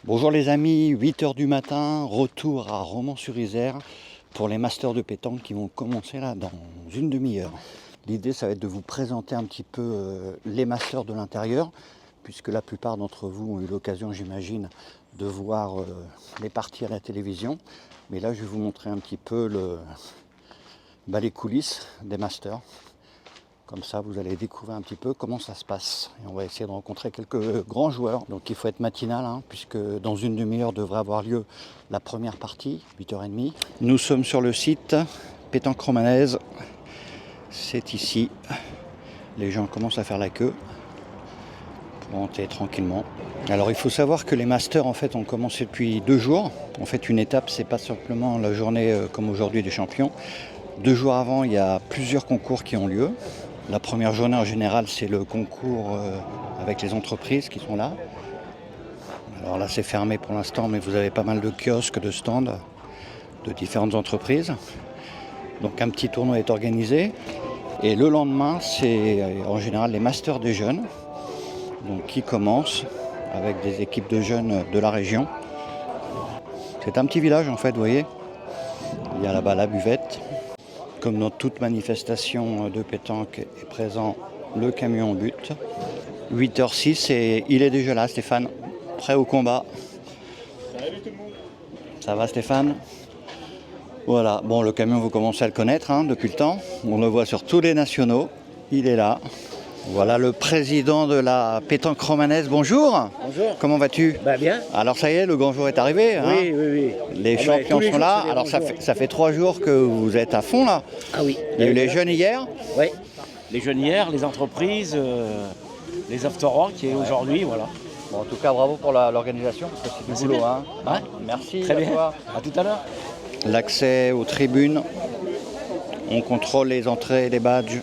Bonjour les amis, 8 h du matin, retour à Romans-sur-Isère pour les masters de pétanque qui vont commencer là dans une demi-heure. L'idée ça va être de vous présenter un petit peu les masters de l'intérieur, puisque la plupart d'entre vous ont eu l'occasion, j'imagine, de voir les parties à la télévision. Mais là je vais vous montrer un petit peu les coulisses des masters. Comme ça, vous allez découvrir un petit peu comment ça se passe. Et on va essayer de rencontrer quelques grands joueurs. Donc il faut être matinal, puisque dans une demi-heure devrait avoir lieu la première partie, 8 h 30. Nous sommes sur le site Pétanque Romanaise. C'est ici. Les gens commencent à faire la queue pour entrer tranquillement. Alors il faut savoir que les masters en fait ont commencé depuis 2 jours. En fait, une étape, c'est pas simplement la journée comme aujourd'hui des champions. 2 jours avant, il y a plusieurs concours qui ont lieu. La première journée en général, c'est le concours avec les entreprises qui sont là. Alors là, c'est fermé pour l'instant, mais vous avez pas mal de kiosques, de stands de différentes entreprises. Donc un petit tournoi est organisé. Et le lendemain, c'est en général les masters des jeunes, donc qui commencent avec des équipes de jeunes de la région. C'est un petit village en fait, vous voyez. Il y a là-bas la buvette. Comme dans toute manifestation de pétanque est présent le camion en but. 8 h 06 et il est déjà là, Stéphane, prêt au combat. Salut tout le monde. Ça va Stéphane? Voilà, bon le camion vous commencez à le connaître depuis le temps. On le voit sur tous les nationaux, il est là. Voilà le président de la pétanque romanaise, bonjour. Bonjour. Comment vas-tu? Bien. Alors ça y est, le grand jour est arrivé. Oui. Les champions sont là. Alors ça fait 3 jours que vous êtes à fond là. Ah oui. Il y a eu les jeunes hier. Oui. Les jeunes hier, les entreprises, les after-work qui est aujourd'hui, voilà. Bon, en tout cas, bravo pour l'organisation, parce que c'est du boulot. Ouais. Merci. Très bien. Toi. À tout à l'heure. L'accès aux tribunes. On contrôle les entrées et les badges.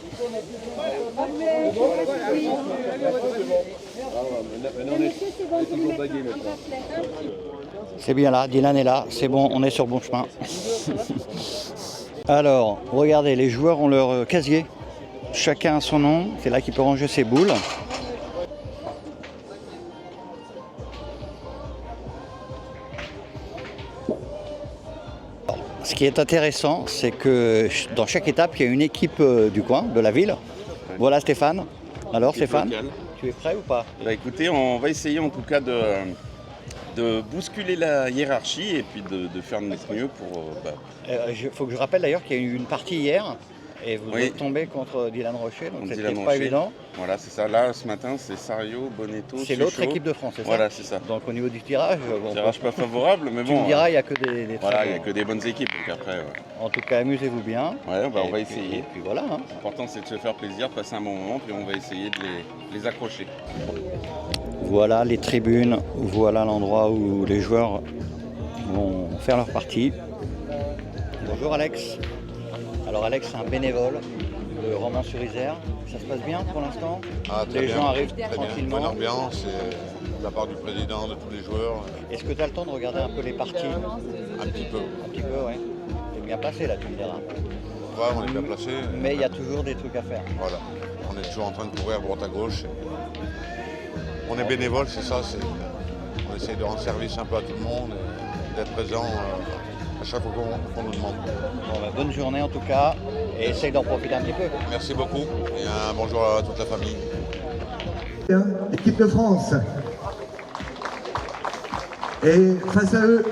C'est bien là, Dylan est là, c'est bon, on est sur bon chemin. Alors, regardez, les joueurs ont leur casier. Chacun a son nom, c'est là qu'il peut ranger ses boules. Ce qui est intéressant, c'est que dans chaque étape, il y a une équipe du coin, de la ville. Voilà Stéphane. Alors Stéphane, tu es prêt ou pas? Bah écoutez, on va essayer en tout cas de bousculer la hiérarchie et puis de faire de notre mieux pour... faut que je rappelle d'ailleurs qu'il y a eu une partie hier et vous êtes tombé contre Dylan Rocher, donc c'était pas évident. Voilà, c'est ça. Là, ce matin, c'est Sario, Bonetto, c'est l'autre équipe de France, c'est ça? Voilà, c'est ça. Donc au niveau du tirage... Tirage pas favorable, mais bon... Tu me diras, il n'y a que des voilà, il n'y a que des bonnes équipes, donc après... En tout cas, amusez-vous bien. Ouais, on va essayer. Et puis voilà. L'important, c'est de se faire plaisir, passer un bon moment, puis on va essayer de les accrocher. Voilà les tribunes, voilà l'endroit où les joueurs vont faire leur partie. Bonjour Alex. Alors Alex, c'est un bénévole de Romans-sur-Isère. Ça se passe bien pour l'instant? Les gens arrivent tranquillement. Bonne ambiance de la part du président, de tous les joueurs. Est-ce que tu as le temps de regarder un peu les parties? Un petit peu. Un petit peu, oui. T'es bien placé là, tu me diras. Ouais, on est bien placé. Mais il y a toujours des trucs à faire. Voilà. On est toujours en train de courir à droite à gauche. On est bénévole, c'est ça. On essaie de rendre service un peu à tout le monde et d'être présent à chaque fois qu'on nous demande. Bon, bonne journée en tout cas et essaye d'en profiter un petit peu. Merci beaucoup et un bonjour à toute la famille. Équipe de France. Et face à eux,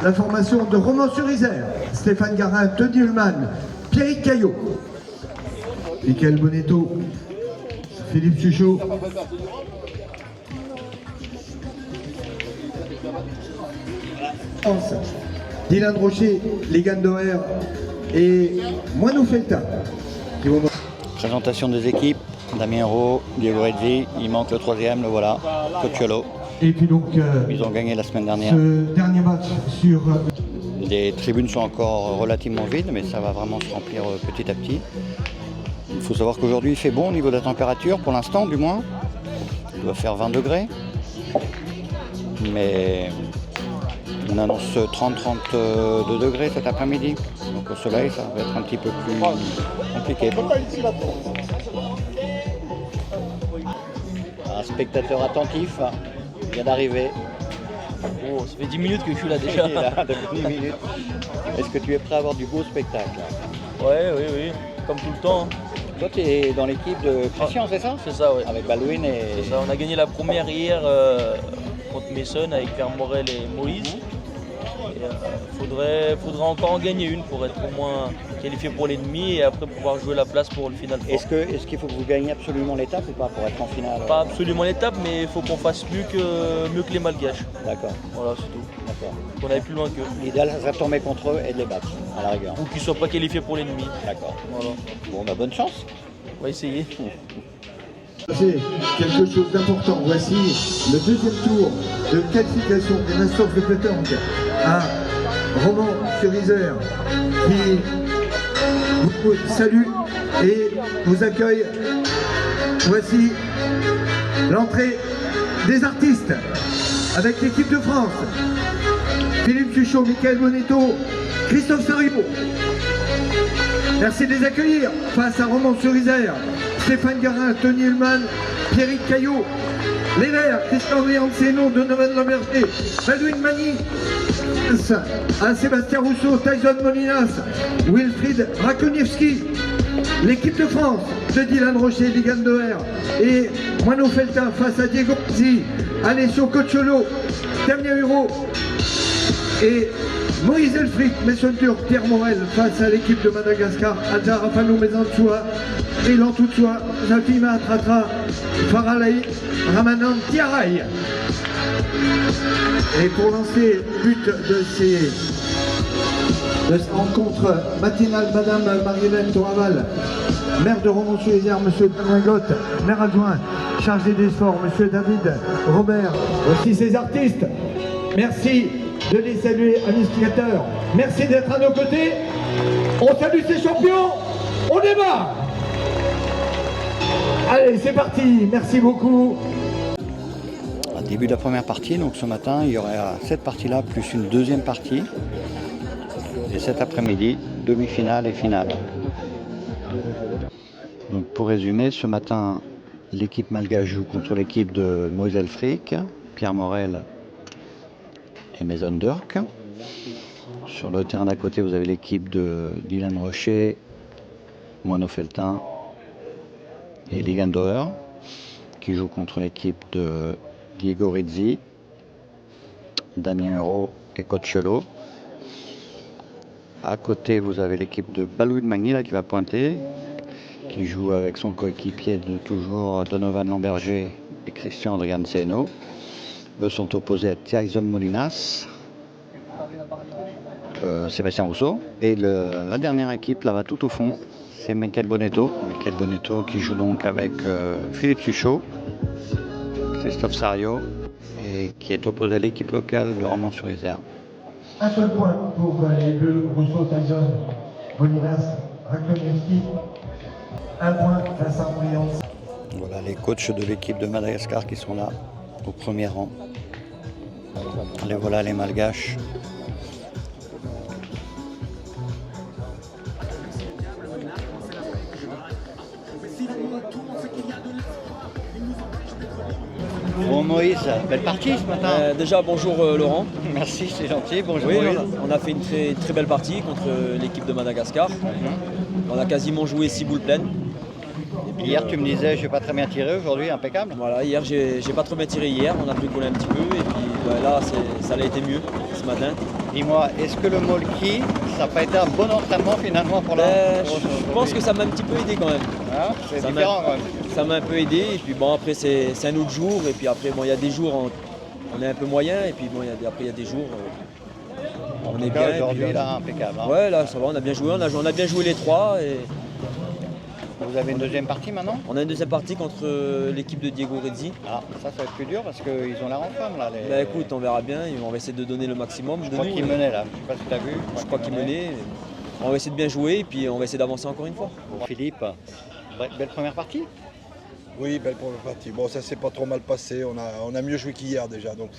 la formation de Romans-sur-Isère. Stéphane Garin, Tony Ullmann, Pierrick Caillot, Michael Bonetto, Philippe Suchot. Dylan Rocher, Légan Doher et Moineau Feltin. Présentation des équipes, Damien Hérault, Diego Rezzi, il manque le 3e, le voilà, Cocciolo. Et puis donc, ils ont gagné la semaine dernière. Ce dernier match sur... Les tribunes sont encore relativement vides, mais ça va vraiment se remplir petit à petit. Il faut savoir qu'aujourd'hui il fait bon au niveau de la température, pour l'instant du moins. Il doit faire 20 degrés. Mais on annonce 30-32 degrés cet après-midi. Donc au soleil, ça va être un petit peu plus compliqué. Un spectateur attentif vient d'arriver. Oh, Ça fait 10 minutes que je suis là déjà. Il est là depuis 10 minutes. Est-ce que tu es prêt à avoir du beau spectacle? Ouais, oui, comme tout le temps. Hein. Toi, tu es dans l'équipe de Christian, c'est ça? C'est ça, ouais. Avec Balouine et... C'est ça, on a gagné la première hier contre Mason avec Pierre Morel et Moïse. Faudrait encore en gagner une pour être au moins qualifié pour l'ennemi et après pouvoir jouer la place pour le final. Est-ce qu'il faut que vous gagniez absolument l'étape ou pas pour être en finale? Pas absolument l'étape, mais il faut qu'on fasse mieux que les Malgaches. D'accord. Voilà, c'est tout. D'accord. Qu'on aille plus loin qu'eux. L'idéal, ça serait de tomber contre eux et de les battre, à la rigueur. Ou qu'ils ne soient pas qualifiés pour l'ennemi. D'accord. Voilà. Bon, bah bonne chance. On va essayer. C'est quelque chose d'important. Voici le deuxième tour de qualification des Masters de pétanque à Romans-sur-Isère qui vous salue et vous accueille. Voici l'entrée des artistes avec l'équipe de France. Philippe Suchot, Michael Bonetto, Christophe Sariot. Merci de les accueillir face à Romans-sur-Isère. Stéphane Garin, Tony Ullman, Pierrick Caillot, Les Verts, Christian Rianceno, Donovan Lamberger, Balouine Magny, Sébastien Rousseau, Tyson Molinas, Wilfried Rakoniewski, l'équipe de France de Dylan Rocher, Ligan Doer et Moino Feltin face à Diego Zi, Alessio Cocciolo, Damien Huro et Moïse Elfric, Messon Turc, Pierre Morel face à l'équipe de Madagascar, Adja Rafano Mezansoua, Elan Toutsoua, Zafima Tratra, Faralai, Ramanan Tiarai. Et pour lancer le but de cette rencontre matinale, Madame Marie-Hélène Toraval, maire de Romans-sur-Isère, Monsieur Dringot, maire adjoint, chargé des sports, Monsieur David Robert, aussi ces artistes. Merci de les saluer, amis spectateurs. Merci d'être à nos côtés. On salue ces champions. On démarre. Allez, c'est parti. Merci beaucoup. Début de la première partie, donc ce matin, il y aura cette partie-là plus une deuxième partie. Et cet après-midi, demi-finale et finale. Donc pour résumer, ce matin, l'équipe malgache joue contre l'équipe de Moïse Elfric, Pierre Morel et Mason Durk. Sur le terrain d'à côté, vous avez l'équipe de Dylan Rocher, Moino Feltin et Ligan Doer qui joue contre l'équipe de Diego Rizzi, Damien Huro et Cocciolo. À côté, vous avez l'équipe de Balouine Magny là, qui va pointer, qui joue avec son coéquipier de toujours Donovan Lamberger et Christian Rianceno. Eux sont opposés à Tyson Molinas, Sébastien Rousseau. Et la dernière équipe là-bas tout au fond, c'est Michael Bonetto. Michael Bonetto qui joue donc avec Philippe Suchot, Christophe Sariot et qui est opposé à l'équipe locale de Romans-sur-Isère. Un seul point pour les Bleus, Rousseau, Tyson, Molinas, Rakoniewski. Un point face à Briand. Voilà les coachs de l'équipe de Madagascar qui sont là au premier rang. Les voilà les Malgaches. Bon Moïse, belle partie ce matin. Déjà bonjour Laurent. Merci, c'est gentil. Bonjour Oui, Moïse. on a fait une très belle partie contre l'équipe de Madagascar. On a quasiment joué 6 boules pleines. Et puis, Hier tu me disais je n'ai pas très bien tiré, aujourd'hui impeccable. Voilà, hier j'ai pas trop bien tiré hier, on a bricolé un petit peu et puis là ça a été mieux ce matin. Dis-moi, est-ce que le molki, ça n'a pas été un bon entraînement finalement pour la... Je pense que ça m'a un petit peu aidé quand même. Ah, c'est Ça différent quand même. Ça m'a un peu aidé et puis bon après c'est un autre jour et puis après bon il y a des jours on est un peu moyen et puis bon après il y a des jours on est bien. Aujourd'hui là impeccable. Hein. Ouais là ça va, on a bien joué, on a bien joué les trois et Vous avez une deuxième partie maintenant? on a une deuxième partie contre l'équipe de Diego Rizzi. Ah, ça va être plus dur parce qu'ils ont l'air en forme là. Bah écoute, on verra bien, on va essayer de donner le maximum. Je crois qu'ils menaient là, je sais pas si tu as vu. Je crois qu'ils menaient. On va essayer de bien jouer et puis on va essayer d'avancer encore une fois. Bon, Philippe, belle première partie? Oui, belle première partie. Bon, ça s'est pas trop mal passé. On a mieux joué qu'hier déjà, donc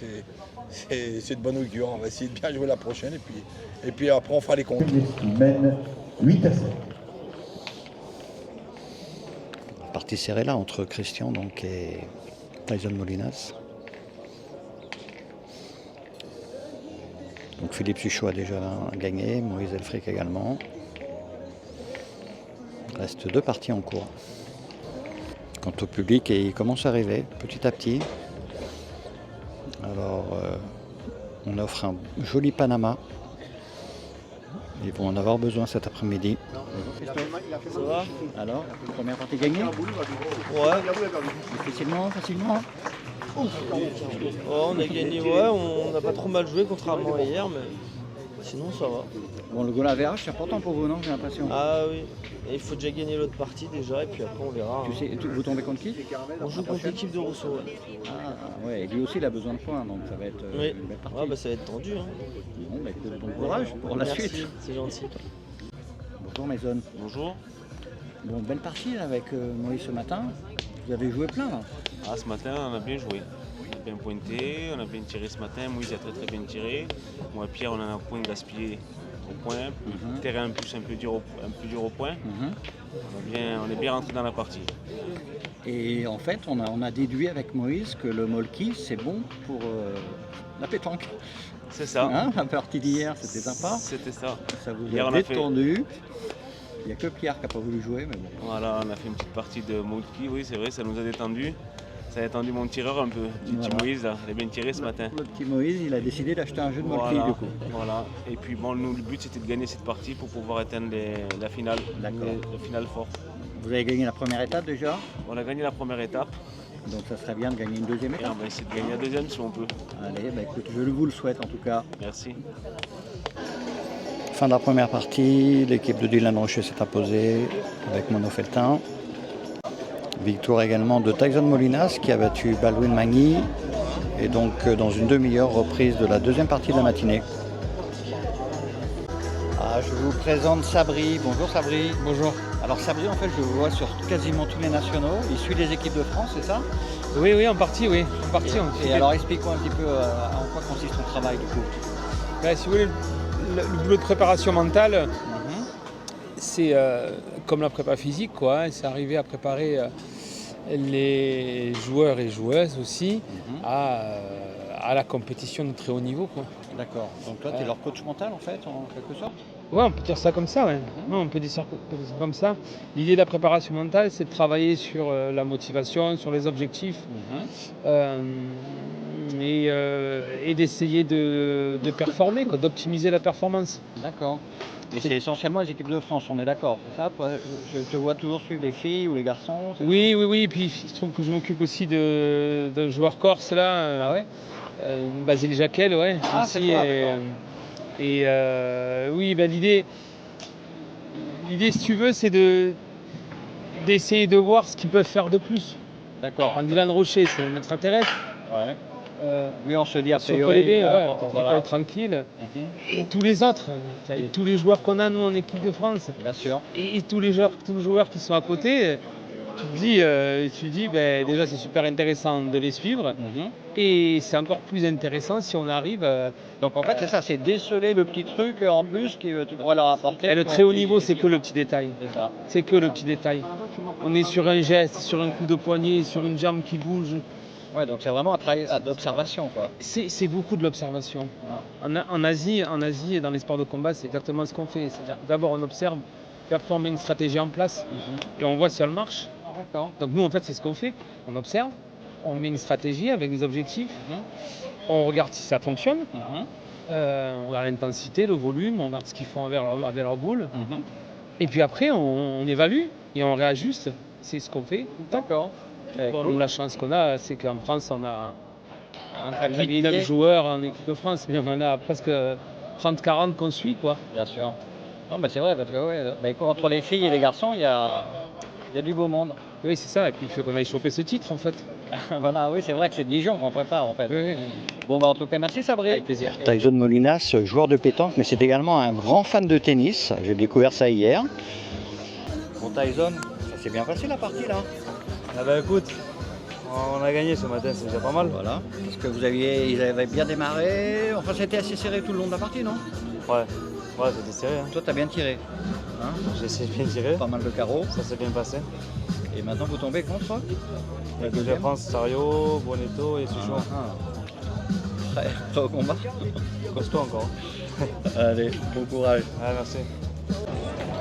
c'est de bonne augure. On va essayer de bien jouer la prochaine et puis après on fera les comptes. Qui mène 8 à 7. Partie serrée là entre Christian donc, et Tyson Molinas. Donc Philippe Suchot a déjà gagné, Moïse Elfric également. Il reste 2 parties en cours. Quant au public, il commence à arriver petit à petit. Alors, on offre un joli Panama. Ils vont en avoir besoin cet après-midi. Ça va? Alors, première partie gagnée? Ouais. Facilement. Ouais, on a gagné, ouais, on n'a pas trop mal joué contrairement à hier, mais sinon ça va. Bon, le goal average, c'est important pour vous, non? J'ai l'impression. Ah oui, et il faut déjà gagner l'autre partie déjà, et puis après on verra. Tu sais, vous tombez contre qui? On joue contre l'équipe de Rousseau. Ouais. Ah ouais, et lui aussi il a besoin de points, donc ça va être Oui. une belle partie. Ouais, bah, ça va être tendu. Hein. Bon, bah, écoute, bon courage pour la Merci, suite. c'est gentil. Bonjour Maison. Bonjour. Bon, belle partie là, avec Moïse ce matin. Vous avez joué plein là. Ah, ce matin, on a bien joué. On a bien pointé, on a bien tiré ce matin. Moïse a très bien tiré. Moi et Pierre, on en a un point gaspillé au point. Le terrain en plus un peu dur au point. On est bien rentré dans la partie. Et en fait, on a déduit avec Moïse que le molki, c'est bon pour la pétanque. C'est ça. Hein, la partie d'hier, c'était sympa. C'était ça. Ça vous Hier, a on a détendu. Il n'y a que Pierre qui n'a pas voulu jouer, mais bon. Voilà, on a fait une petite partie de molki. Oui, c'est vrai, ça nous a détendu. Ça a détendu mon tireur un peu. Petit Moïse, là, il a bien tiré ce matin. Le petit Moïse, il a décidé d'acheter un jeu de molki du coup. Voilà. Et puis bon, nous, le but c'était de gagner cette partie pour pouvoir atteindre la finale. Le final fort. Vous avez gagné la première étape déjà. On a gagné la première étape. Donc ça serait bien de gagner une deuxième Et étape. on va essayer de gagner la deuxième si on peut. Allez, bah écoute, je vous le souhaite en tout cas. Merci. Fin de la première partie, l'équipe de Dylan Rocher s'est imposée avec Mono Feltin. Victoire également de Tyson Molinas qui a battu Baldwin Magny. Et donc dans une demi-heure, reprise de la deuxième partie de la matinée. Je vous présente Sabri. Bonjour Sabri. Bonjour. Alors Sabri, en fait, je vous vois sur quasiment tous les nationaux. Il suit les équipes de France, c'est ça? Oui, en partie, oui. Et alors explique-moi un petit peu en quoi consiste ton travail du coup. Si vous voulez, le boulot de préparation mentale, c'est comme la prépa physique, quoi. C'est arriver à préparer les joueurs et joueuses aussi à la compétition de très haut niveau, quoi. D'accord. Donc toi, tu es leur coach mental en fait, en quelque sorte? Ouais, on peut dire ça comme ça, ouais. Ouais, on peut dire ça comme ça. L'idée de la préparation mentale, c'est de travailler sur la motivation, sur les objectifs, et d'essayer de performer, quoi, d'optimiser la performance. D'accord. Et c'est essentiellement les équipes de France, on est d'accord, c'est ça? Je te vois toujours suivre les filles ou les garçons? Oui, et puis il se trouve que je m'occupe aussi d'un joueur corse là. Ah ouais? Basile Jacquel, ouais. Ah, aussi, c'est toi. Oui, l'idée, si tu veux, c'est d'essayer de voir ce qu'ils peuvent faire de plus. D'accord. Dylan Rocher, c'est un extraterrestre. Ouais. Oui, on se dit a Sur priori. PLB, voilà. Tranquille. Et tous les autres, tous les joueurs qu'on a nous en équipe de France. Bien sûr. Et tous les joueurs qui sont à côté, tu te dis déjà c'est super intéressant de les suivre. Et c'est encore plus intéressant si on arrive. Donc en fait c'est ça, c'est déceler le petit truc en plus qui tu pourras leur apporter. Et le très haut niveau, c'est que le petit détail. C'est que le petit détail. On est sur un geste, sur un coup de poignet, sur une jambe qui bouge. Ouais, donc c'est vraiment un travail d'observation, quoi. C'est beaucoup de l'observation. En Asie et dans les sports de combat, c'est exactement ce qu'on fait. C'est-à-dire d'abord on observe, faire former une stratégie en place, et on voit si elle marche. D'accord. Donc nous en fait c'est ce qu'on fait. On observe, on met une stratégie avec des objectifs, on regarde si ça fonctionne, on regarde l'intensité, le volume, on regarde ce qu'ils font avec leur boule. Et puis après on évalue et on réajuste. C'est ce qu'on fait. D'accord. Bon, la chance qu'on a, c'est qu'en France, on a 8-9 joueurs en équipe de France, mais on en a presque 30-40 qu'on suit, quoi. Bien sûr. Non, mais c'est vrai, parce que entre les filles et les garçons, il y a du beau monde. Oui, c'est ça, et puis il faut qu'on aille choper ce titre, en fait. Voilà, oui, c'est vrai que c'est Dijon qu'on prépare, en fait. Oui. Bon, en tout cas, merci Sabri. Avec plaisir. Tyson Molinas, joueur de pétanque, mais c'est également un grand fan de tennis. J'ai découvert ça hier. Bon, Tyson, ça s'est bien passé la partie, là? Ah bah écoute, on a gagné ce matin, c'est déjà pas mal. Voilà, parce que ils avaient bien démarré, enfin c'était assez serré tout le long de la partie, non? Ouais, c'était serré. Toi t'as bien tiré, hein? J'ai essayé de bien tirer, Pas mal de carreaux. ça s'est bien passé. Et maintenant vous tombez contre? La deuxième France, Sario, Bonetto et Suchot. Prêt au combat? Costaud encore. Allez, bon courage. Ah, merci.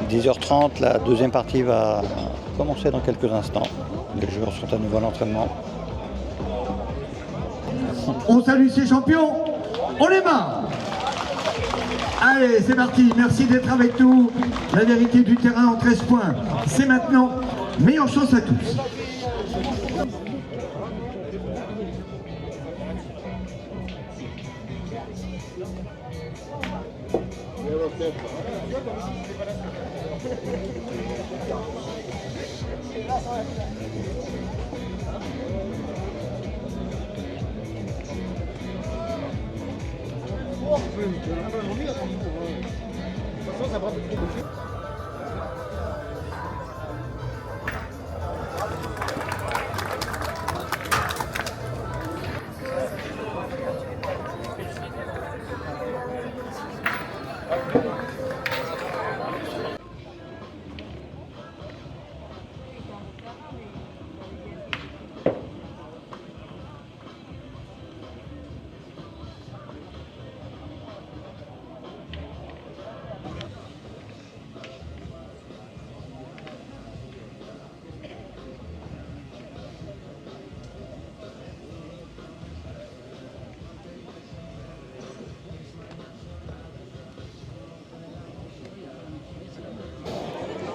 10h30, la deuxième partie va commencer dans quelques instants. Les joueurs sont à nouveau à l'entraînement. On salue ces champions, on les marre. Allez, c'est parti, merci d'être avec nous. La vérité du terrain en 13 points, c'est maintenant. Meilleure chance à tous.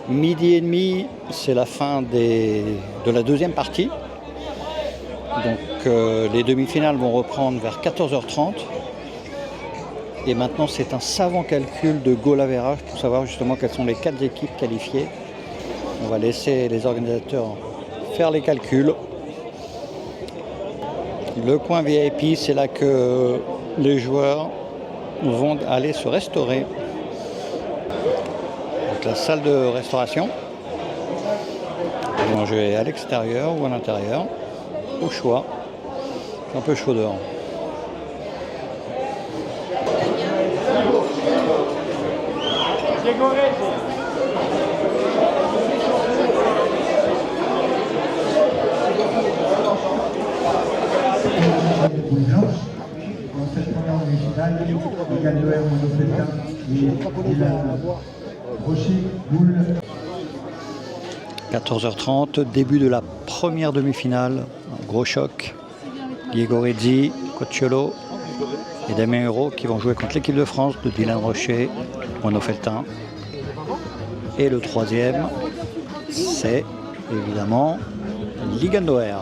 Midi et demi, c'est la fin de la deuxième partie. Donc les demi-finales vont reprendre vers 14h30. Et maintenant, c'est un savant calcul de goal average pour savoir justement quelles sont les 4 équipes qualifiées. On va laisser les organisateurs faire les calculs. Le coin VIP, c'est là que les joueurs vont aller se restaurer. Donc la salle de restauration. Vous mangez à l'extérieur ou à l'intérieur, au choix. C'est un peu chaud dehors. Dans cette première demi-finale, Yann Loer, Monofetta et Dylan Rocher, Boule. 14h30, début de la première demi-finale. Un gros choc. Diego Rezzi, Cocciolo et Damien Huro qui vont jouer contre l'équipe de France de Dylan Rocher, Monofeltin. Et le troisième, c'est évidemment Ligandoer.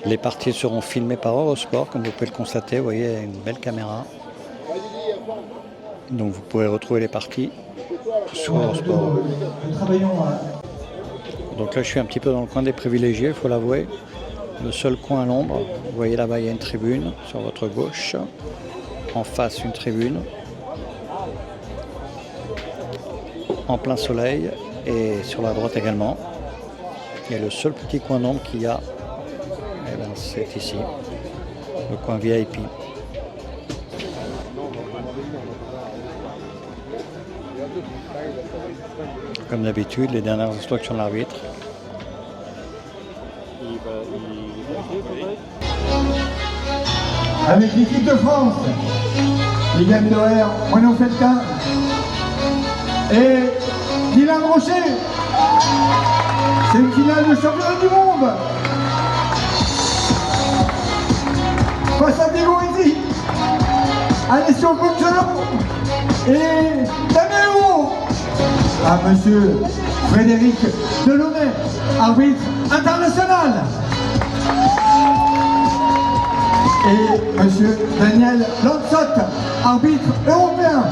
Les parties seront filmées par Eurosport, comme vous pouvez le constater. Vous voyez, il y a une belle caméra. Donc vous pouvez retrouver les parties sur Eurosport. Donc là, je suis un petit peu dans le coin des privilégiés, il faut l'avouer. Le seul coin à l'ombre. Vous voyez là-bas, il y a une tribune sur votre gauche. En face, une tribune. En plein soleil. Et sur la droite également. Et le seul petit coin d'ombre qu'il y a, eh ben, c'est ici. Le coin VIP. Comme d'habitude, les dernières instructions de l'arbitre. Avec l'équipe de France, Yann Loer, Monofeltin et Dylan Rocher. C'est une finale de championnat du monde. Face à Diego Rezzi, Alessio Cocciolo et Damien Huro. À monsieur Frédéric Delaunay, arbitre international. Et monsieur Daniel Lansot, arbitre européen.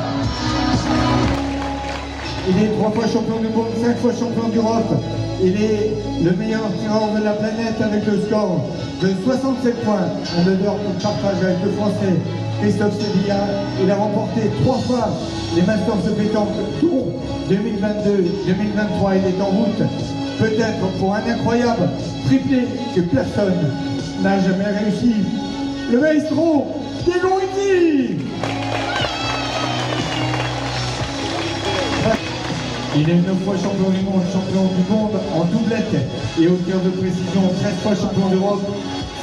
Il est 3 fois champion du monde, 5 fois champion d'Europe. Il est le meilleur tireur de la planète avec le score de 67 points. Un honneur qu'il partage avec le Français Christophe Sevilla. Il a remporté 3 fois les Masters de pétanque Tour 2022, 2023. Il est en route, peut-être pour un incroyable triplé que personne n'a jamais réussi. Le maestro Diego Rezzi. Il est 9 fois champion du monde en doublette et au tir de précision, 13 fois champion d'Europe,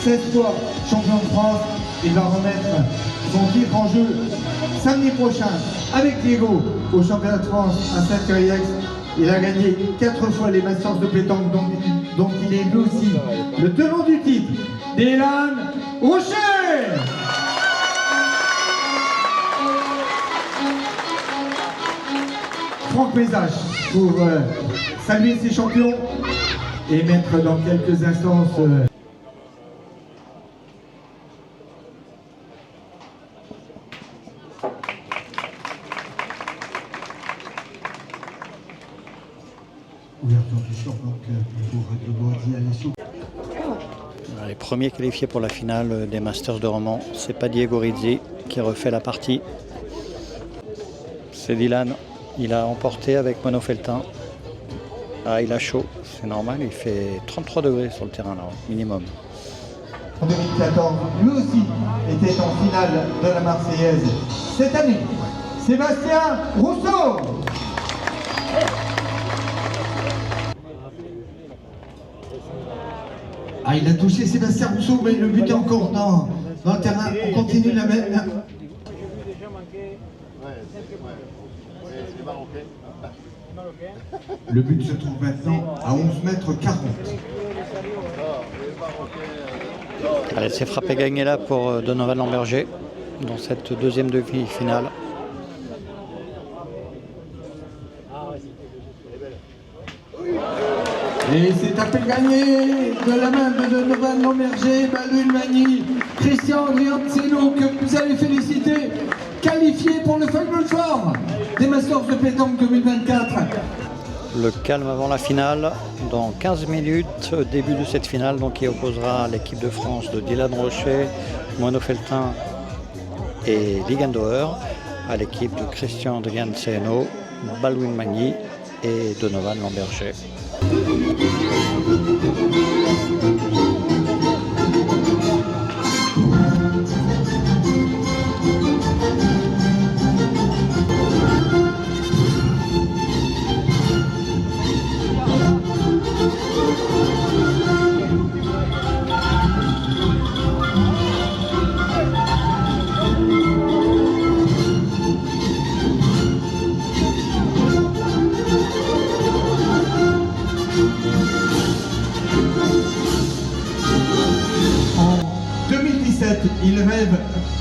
16 fois champion de France. Il va remettre son titre en jeu samedi prochain avec Diego au championnat de France à Saint-Curiax. Il a gagné 4 fois les Masters de pétanque, donc il est lui aussi le tenant du titre. Dylan Rocher. Franck Mézage pour saluer ses champions et mettre dans quelques instants ouverture du short donc pour Grégory Alessio. Les premiers qualifiés pour la finale des Masters de Romans, c'est pas Diego Rizzi qui refait la partie. C'est Dylan. Il a emporté avec Mono Feltin. Ah, il a chaud, c'est normal, il fait 33 degrés sur le terrain là, minimum. En 2014, lui aussi était en finale de la Marseillaise. Cette année, Sébastien Rousseau. Ah, il a touché Sébastien Rousseau, mais le but est encore dans le terrain. On continue la même. Le but se trouve maintenant à 11 mètres 40. Allez, c'est frappé gagné là pour Donovan Lamberger dans cette deuxième demi-finale. Et c'est appel gagné de la main de Donovan Lamberger, Baldwin Magny, Christian Andrianceno, que vous allez féliciter, qualifié pour le Final Four des Masters de pétanque 2024. Le calme avant la finale, dans 15 minutes, début de cette finale, donc qui opposera l'équipe de France de Dylan Rocher, Mono Feltin et Ligandauer à l'équipe de Christian Andrianceno, Baldwin Magny et Donovan Lamberger. Il rêve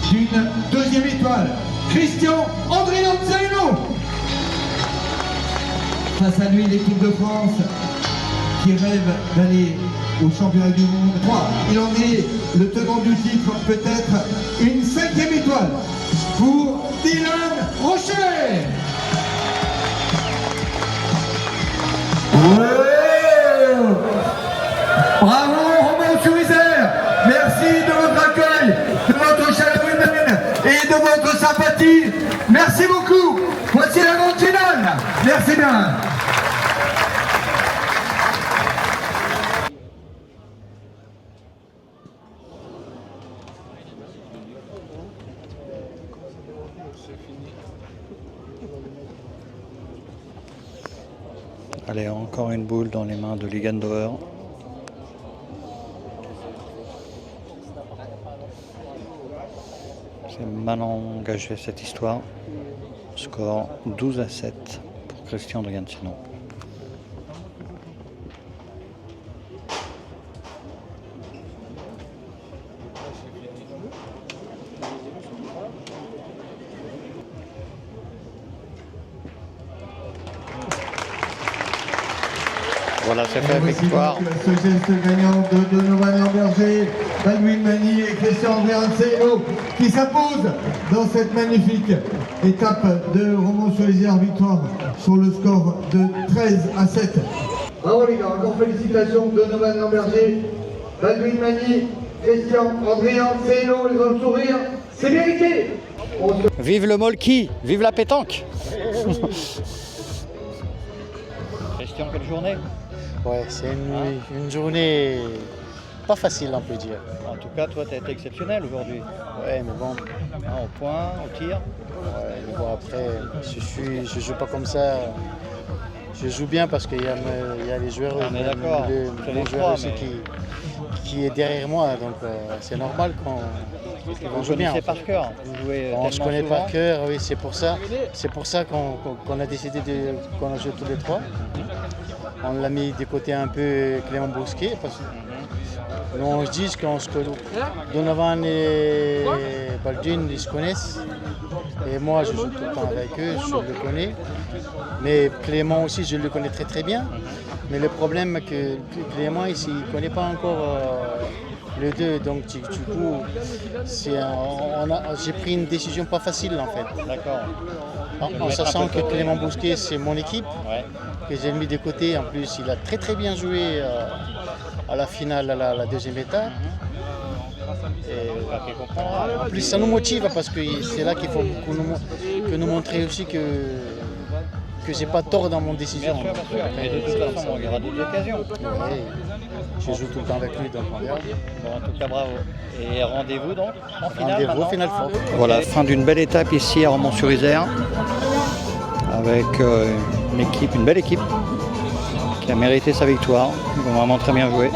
d'une deuxième étoile. Christian Andrianceno. Face à lui, l'équipe de France qui rêve d'aller au championnat du monde. 3. Il en est le tenant du titre, peut-être une 5e étoile pour Dylan Rocher. Ouais. Bravo Romans-sur-Isère. Merci de votre accueil, de votre chaleur humaine et de votre sympathie. Merci beaucoup. Voici la grande finale. Merci bien. Allez, encore une boule dans les mains de Ligandauer. C'est mal engagé cette histoire. Score 12-7 pour Christian Andrianceno. Voilà, c'est fait, victoire. Ce geste gagnant de Donovan Lamberger, Baldwin Magny et Christian Andrianceno qui s'imposent dans cette magnifique étape de Romans-sur-Isère, victoire sur le score de 13-7. Bravo les gars, encore félicitations Donovan Lamberger, Baldwin Magny, Christian Andrianceno, les autres sourires, c'est mérité. Vive le molki, vive la pétanque. Christian, quelle journée? Ouais, c'est une journée pas facile, on peut dire. En tout cas, toi, tu as été exceptionnel aujourd'hui. Ouais, mais bon. Au point, au tir. Ouais, mais bon, après, je joue pas comme ça. Je joue bien parce qu'il y a les joueurs, on est d'accord. les joueurs aussi qui est derrière moi, donc c'est normal qu'on Vous joue bien. connaissez par cœur. Vous jouez On se tellement connaît souvent. par cœur, oui, c'est pour ça qu'on a décidé qu'on joue tous les trois. On l'a mis de côté un peu Clément Bousquet, parce que nous, on se dit qu'on se connaît. Donovan et Baldwin, ils se connaissent. Et moi, je joue tout le temps avec eux, je le connais. Mais Clément aussi, je le connais très très bien. Mais le problème, c'est que Clément, il ne connaît pas encore les deux. Donc, du coup, j'ai pris une décision pas facile, en fait. D'accord. En sachant que Clément Bousquet, c'est mon équipe, que j'ai mis de côté. En plus, il a très très bien joué à la finale, à la deuxième étape. Et en plus, ça nous motive parce que c'est là qu'il faut que nous montrer aussi que j'ai pas tort dans mon décision. Bien sûr. Et de toute façon, il y aura d'autres occasions. Oui, je joue tout le temps avec lui, donc on verra. Bon, en tout cas, bravo. Et rendez-vous donc en finale. Rendez-vous maintenant. au Final Four. Voilà, fin d'une belle étape ici à Romans-sur-Isère, avec une belle équipe qui a mérité sa victoire. Ils ont vraiment très bien joué.